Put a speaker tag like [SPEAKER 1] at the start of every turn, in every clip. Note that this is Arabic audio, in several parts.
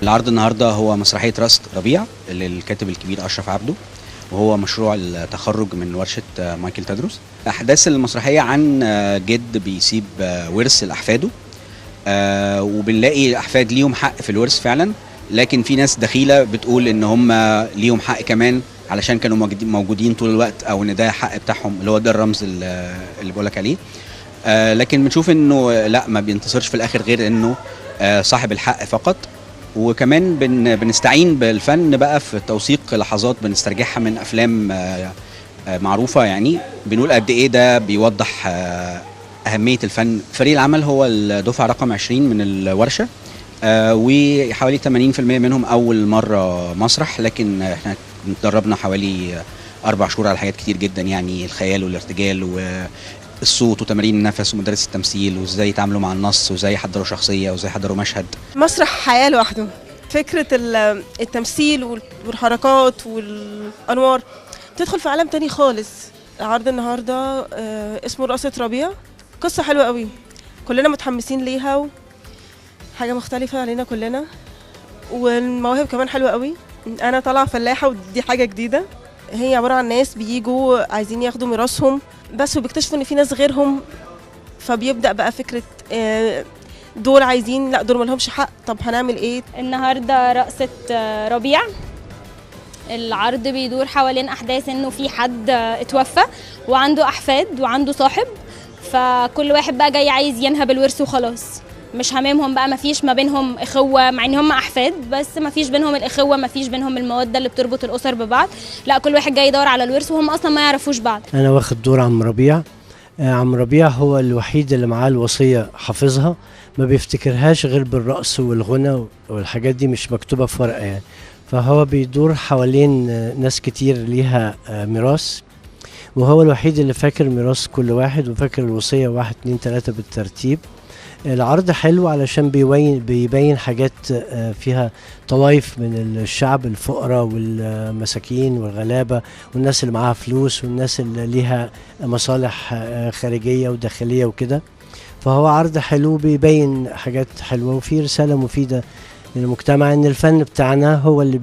[SPEAKER 1] العرض النهارده هو مسرحية راس ربيع للكاتب الكبير أشرف عبده، وهو مشروع التخرج من ورشة مايكل تدروس. أحداث المسرحية عن جد بيسيب ورث لأحفاده، وبنلاقي الأحفاد ليهم حق في الورث فعلا، لكن في ناس دخيلة بتقول إن هم ليهم حق كمان علشان كانوا موجودين طول الوقت، أو إن ده حق بتاعهم اللي هو ده الرمز اللي بقولك عليه. لكن بنشوف إنه لا، ما بينتصرش في الآخر غير إنه صاحب الحق فقط. وكمان بنستعين بالفن بقى في توثيق لحظات بنسترجعها من افلام معروفه، يعني بنقول قد ايه ده بيوضح اهميه الفن. فريق العمل هو الدفعه رقم 20 من الورشه، وحوالي 80% منهم اول مره مسرح، لكن احنا اتدربنا حوالي 4 شهور على حاجات كتير جدا، يعني الخيال والارتجال والصوت وتمارين النفس ومدرس التمثيل وازاي يتعاملوا مع النص وازاي يحضروا شخصيه وازاي يحضروا مشهد.
[SPEAKER 2] مسرح حياه لوحده، فكره التمثيل والحركات والانوار تدخل في عالم تاني خالص. عرض النهارده اسمه رقصة ربيع، قصه حلوه قوي، كلنا متحمسين ليها، حاجه مختلفه علينا كلنا، والمواهب كمان حلوه قوي. انا طالعه فلاحه ودي حاجه جديده. هي عباره عن ناس بيجوا عايزين ياخدوا ميراثهم بس، وبيكتشفوا ان في ناس غيرهم، فبيبدا بقى فكره دول عايزين، لا دول مالهمش حق، طب هنعمل ايه؟
[SPEAKER 3] النهارده رقصة ربيع. العرض بيدور حوالين احداث انه في حد اتوفى وعنده احفاد وعنده صاحب، فكل واحد بقى جاي عايز ينهب الورث وخلاص، مش هاممهم بقى، مفيش ما بينهم اخوه، مع ان هم احفاد بس مفيش بينهم الاخوه، مفيش بينهم الموده اللي بتربط الاسر ببعض، لا كل واحد جاي يدور على الورث وهم اصلا ما يعرفوش بعض.
[SPEAKER 4] انا واخد دور عم ربيع. عم ربيع هو الوحيد اللي معاه الوصيه حافظها، ما بيفتكرهاش غير بالرقص والغنى والحاجات دي، مش مكتوبه في ورقه يعني. فهو بيدور حوالين ناس كتير ليها ميراث، وهو الوحيد اللي فاكر ميراث كل واحد وفاكر الوصيه 1 2 3 بالترتيب. العرض حلو علشان بيبين حاجات فيها طوائف من الشعب، الفقراء والمساكين والغلابة والناس اللي معاها فلوس والناس اللي ليها مصالح خارجية وداخلية وكده. فهو عرض حلو بيبين حاجات حلوة وفي رسالة مفيدة للمجتمع، ان الفن بتاعنا هو اللي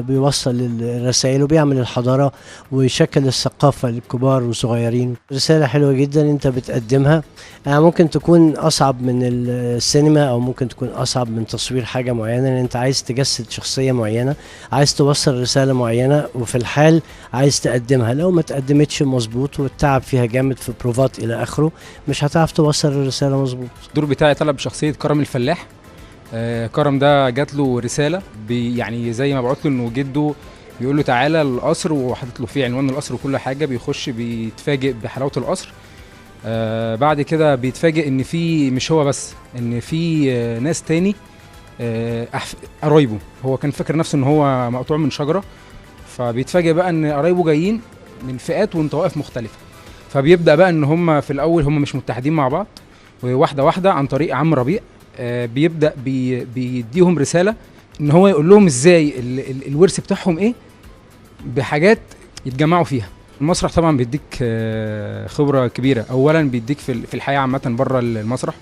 [SPEAKER 4] بيوصل الرسائل وبيعمل الحضارة ويشكل الثقافة للكبار والصغيرين. رسالة حلوة جدا انت بتقدمها، ممكن تكون اصعب من السينما او ممكن تكون اصعب من تصوير حاجة معينة، لان انت عايز تجسد شخصية معينة، عايز توصل رسالة معينة، وفي الحال عايز تقدمها. لو ما تقدمتش مظبوط والتعب فيها جامد في بروفات الى اخره، مش هتعرف توصل الرسالة مظبوط.
[SPEAKER 5] الدور بتاعي طلب شخصية كرم الفلاح. كرم ده جات له رساله، يعني زي ما بعت له انه جده بيقول له تعالى القصر، وحاطط له فيه عنوان القصر وكل حاجه، بيخش بيتفاجئ بحلاوه القصر. بعد كده بيتفاجئ ان في، مش هو بس، ان في ناس تاني قرايبه. هو كان فاكر نفسه ان هو مقطوع من شجره، فبيتفاجئ بقى ان قرايبه جايين من فئات وطوائف مختلفه. فبيبدا بقى ان هم في الاول هم مش متحدين مع بعض، وواحده واحده عن طريق عم ربيع بيبدأ بيديهم رسالة ان هو يقول لهم ازاي الورث بتاعهم ايه، بحاجات يتجمعوا فيها. المسرح طبعا بيديك خبرة كبيرة، اولا بيديك في الحياة عامة بره المسرح،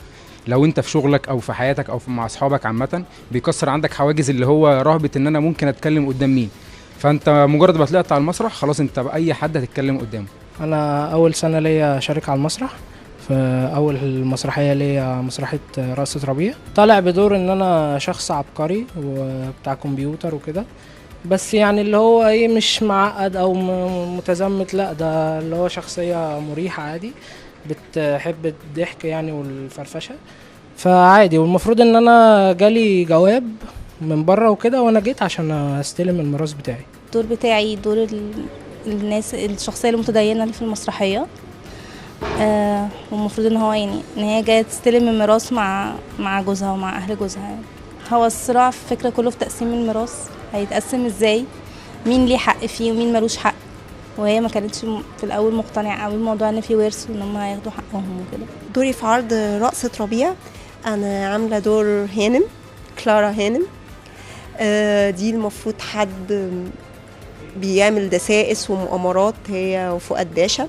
[SPEAKER 5] لو انت في شغلك او في حياتك او مع اصحابك عامة، بيكسر عندك حواجز اللي هو رهبة ان انا ممكن اتكلم قدام مين. فانت مجرد ما طلعت على المسرح خلاص انت بأي حد هتتكلم قدامه.
[SPEAKER 6] انا اول سنة ليا شارك على المسرح، فأول مسرحية ليا مسرحية رقصة ربيع. طالع بدور ان انا شخص عبقري وبتاع كمبيوتر وكده، بس يعني اللي هو ايه، مش معقد او متزمت، لا ده اللي هو شخصية مريحة عادي بتحب الضحك يعني والفرفشة، فعادي. والمفروض ان انا جالي جواب من بره وكده، وانا جيت عشان استلم الميراث بتاعي.
[SPEAKER 3] الدور بتاعي دور الناس، الشخصية المتدينة اللي في المسرحية، والمفروض ان هو يعني ان هي جايه تستلم الميراث مع جوزها ومع اهل جوزها. يعني هو الصراع في الفكره كله في تقسيم الميراث، هيتقسم ازاي، مين ليه حق فيه ومين ملوش حق، وهي ما كانتش في الاول مقتنعه قوي بموضوع ان في ورث وان هم هياخدوا حقهم وكده.
[SPEAKER 2] دوري في عرض رقصة ربيع، انا عامله دور هانم، كلارا هانم. دي المفروض حد بيعمل دسائس ومؤامرات، هي وفؤاد باشا.